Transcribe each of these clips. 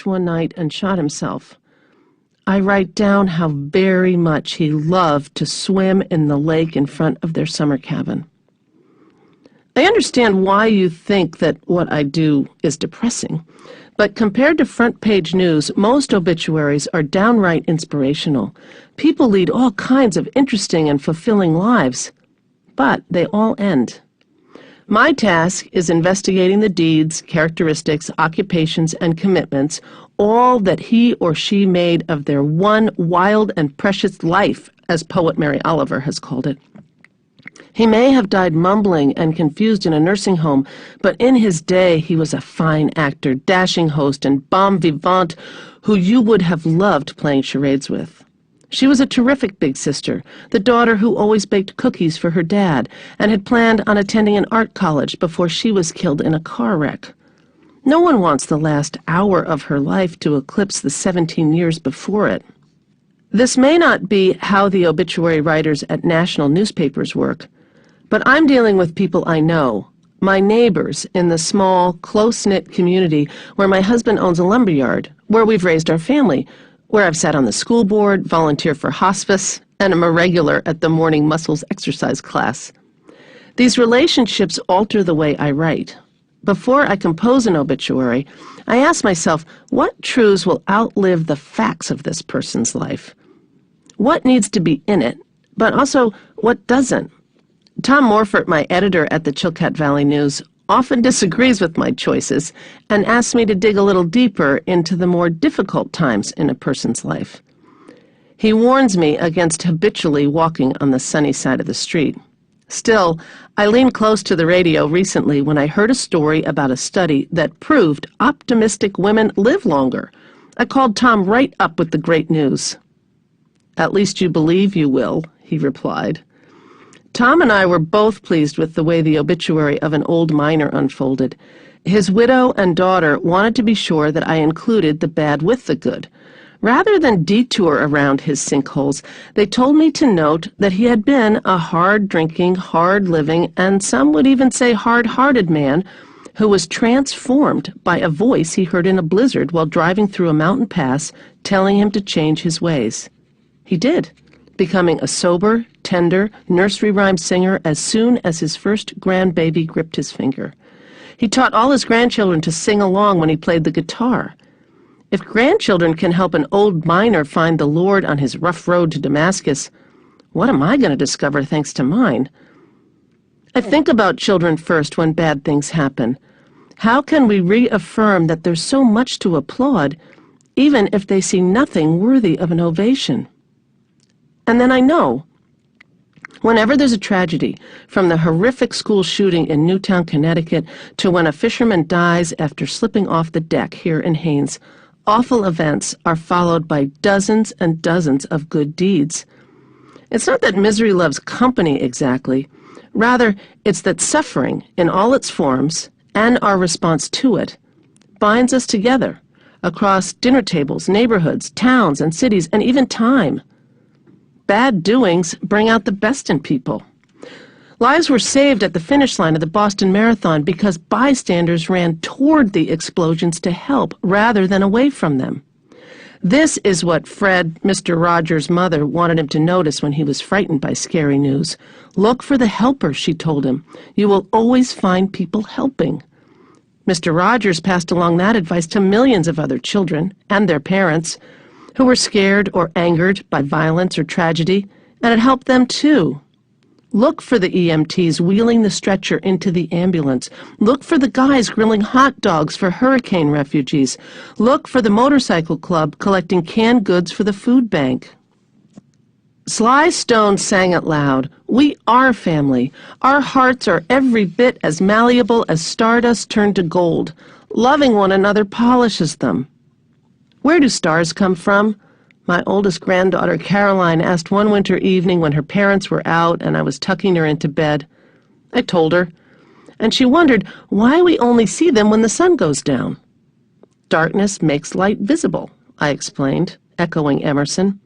beach one night and shot himself. I write down how very much he loved to swim in the lake in front of their summer cabin. I understand why you think that what I do is depressing, but compared to front-page news, most obituaries are downright inspirational. People lead all kinds of interesting and fulfilling lives, but they all end. My task is investigating the deeds, characteristics, occupations, and commitments, all that he or she made of their one wild and precious life, as poet Mary Oliver has called it. He may have died mumbling and confused in a nursing home, but in his day he was a fine actor, dashing host, and bon vivant who you would have loved playing charades with. She was a terrific big sister, the daughter who always baked cookies for her dad, and had planned on attending an art college before she was killed in a car wreck. No one wants the last hour of her life to eclipse the 17 years before it. This may not be how the obituary writers at national newspapers work, but I'm dealing with people I know, my neighbors in the small, close-knit community where my husband owns a lumberyard, where we've raised our family, where I've sat on the school board, volunteered for hospice, and am a regular at the morning muscles exercise class. These relationships alter the way I write. Before I compose an obituary, I ask myself, what truths will outlive the facts of this person's life? What needs to be in it, but also what doesn't? Tom Morford, my editor at the Chilkat Valley News, often disagrees with my choices and asks me to dig a little deeper into the more difficult times in a person's life. He warns me against habitually walking on the sunny side of the street. Still, I leaned close to the radio recently when I heard a story about a study that proved optimistic women live longer. I called Tom right up with the great news. "At least you believe you will," he replied. Tom and I were both pleased with the way the obituary of an old miner unfolded. His widow and daughter wanted to be sure that I included the bad with the good. Rather than detour around his sinkholes, they told me to note that he had been a hard-drinking, hard-living, and some would even say hard-hearted man who was transformed by a voice he heard in a blizzard while driving through a mountain pass telling him to change his ways. He did, becoming a sober, tender, nursery rhyme singer as soon as his first grandbaby gripped his finger. He taught all his grandchildren to sing along when he played the guitar. If grandchildren can help an old miner find the Lord on his rough road to Damascus, what am I going to discover thanks to mine? I think about children first when bad things happen. How can we reaffirm that there's so much to applaud, even if they see nothing worthy of an ovation? And then I know, whenever there's a tragedy, from the horrific school shooting in Newtown, Connecticut, to when a fisherman dies after slipping off the deck here in Haines, awful events are followed by dozens and dozens of good deeds. It's not that misery loves company exactly. Rather, it's that suffering, in all its forms, and our response to it, binds us together across dinner tables, neighborhoods, towns, and cities, and even time. Bad doings bring out the best in people. Lives were saved at the finish line of the Boston Marathon because bystanders ran toward the explosions to help rather than away from them. This is what Fred, Mr. Rogers' mother, wanted him to notice when he was frightened by scary news. "Look for the helpers," she told him. "You will always find people helping." Mr. Rogers passed along that advice to millions of other children and their parents who were scared or angered by violence or tragedy, and it helped them too. Look for the EMTs wheeling the stretcher into the ambulance. Look for the guys grilling hot dogs for hurricane refugees. Look for the motorcycle club collecting canned goods for the food bank. Sly Stone sang it loud. We are family. Our hearts are every bit as malleable as stardust turned to gold. Loving one another polishes them. Where do stars come from? My oldest granddaughter, Caroline, asked one winter evening when her parents were out and I was tucking her into bed. I told her, and she wondered why we only see them when the sun goes down. Darkness makes light visible, I explained, echoing Emerson.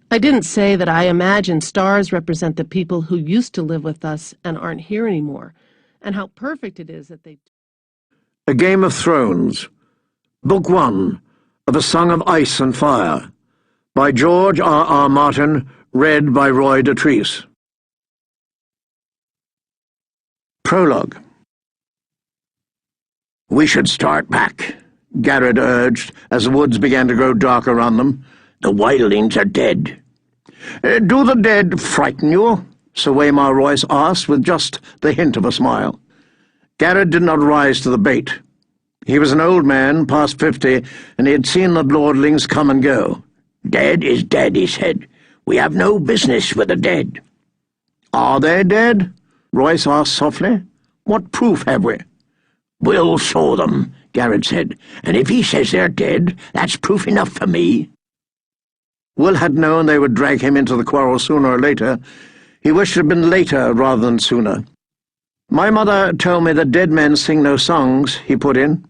I didn't say that I imagine stars represent the people who used to live with us and aren't here anymore, and how perfect it is that they... A Game of Thrones, Book 1, of A Song of Ice and Fire, by George R. Martin, read by Roy Dotrice. Prologue. "We should start back," Garrett urged, as the woods began to grow dark around them. "The wildlings are dead." "Do the dead frighten you?" Sir Waymar Royce asked, with just the hint of a smile. Garrett did not rise to the bait. He was an old man, past 50, and he had seen the lordlings come and go. "Dead is dead," he said. "We have no business with the dead." "Are they dead?" Royce asked softly. "What proof have we?" "Will show them," Garrett said, "and if he says they're dead, that's proof enough for me." Will had known they would drag him into the quarrel sooner or later. He wished it had been later rather than sooner. "My mother told me that dead men sing no songs," he put in.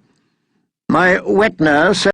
"My wet nurse said